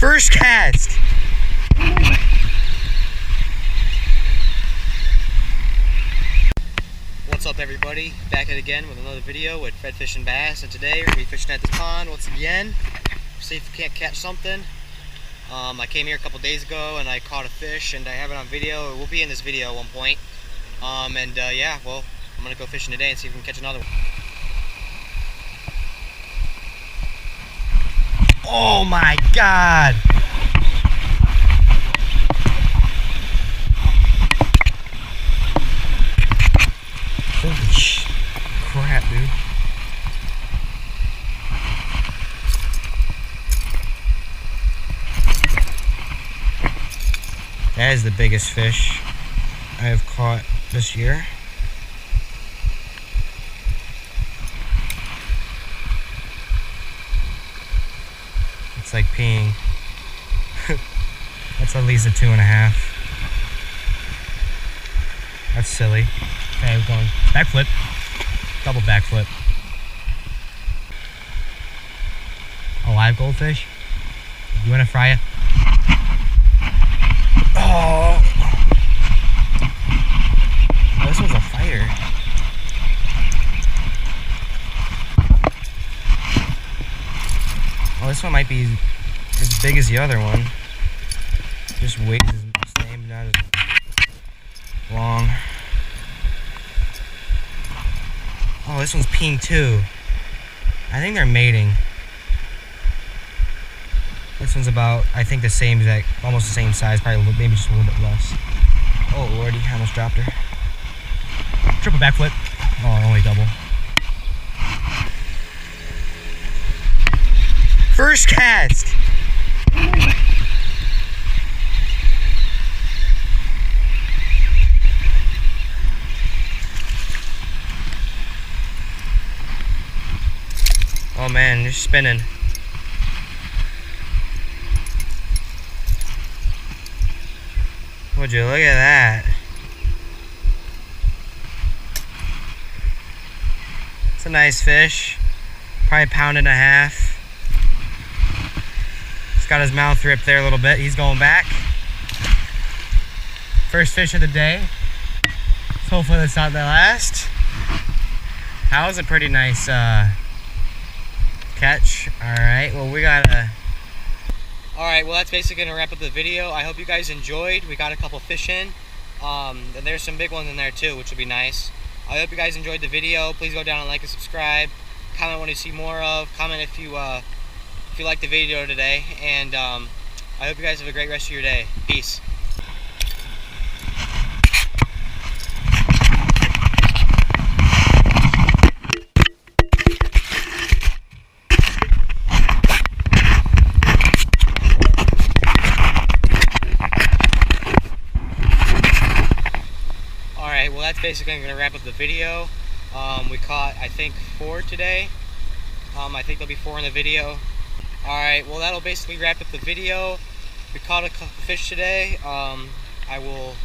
First cast. What's up, everybody? Back at it again with another video with Fred Fishing Bass, and today we're gonna be fishing at this pond once again. See if we can't catch something. I came here a couple days ago and I caught a fish, and I have it on video. It will be in this video at one point. Yeah, well, I'm gonna go fishing today and see if we can catch another one. Oh my God! Holy crap, dude. That is the biggest fish I have caught this year. It's like peeing. That's at least a 2.5. That's silly. Okay, we're going backflip. Double backflip. A live goldfish? You want to fry it? Oh! Oh, this one's a fighter. Oh, this one might be as big as the other one. Just weighs the same, not as long. Oh, this one's peeing too. I think they're mating. This one's about, I think, the same exact, almost the same size, probably maybe just a little bit less. Oh lordy, I almost dropped her. Triple backflip. Oh, only double. First cast. Oh man, they're spinning. Would you look at that? It's a nice fish. Probably 1.5 pounds. He's got his mouth ripped there a little bit. He's going back. First fish of the day. So hopefully that's not the last. That was a pretty nice catch. Alright, well we gotta... Alright, well that's basically gonna wrap up the video. I hope you guys enjoyed. We got a couple fish in. And there's some big ones in there too, which will be nice. I hope you guys enjoyed the video. Please go down and like and subscribe. Comment what you see more of. Comment if you liked the video today. And I hope you guys have a great rest of your day. Peace. Well, that's basically going to wrap up the video. We caught, I think, 4 today. I think there'll be 4 in the video. Alright, well that'll basically wrap up the video. We caught a fish today. I will